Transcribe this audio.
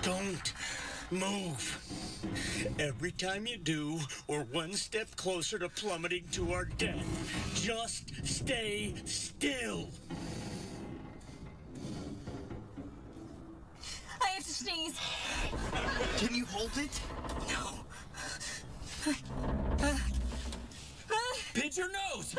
Don't move. Every time you do, we're one step closer to plummeting to our death. Just stay still. I have to sneeze. Can you hold it? No. Pinch your nose!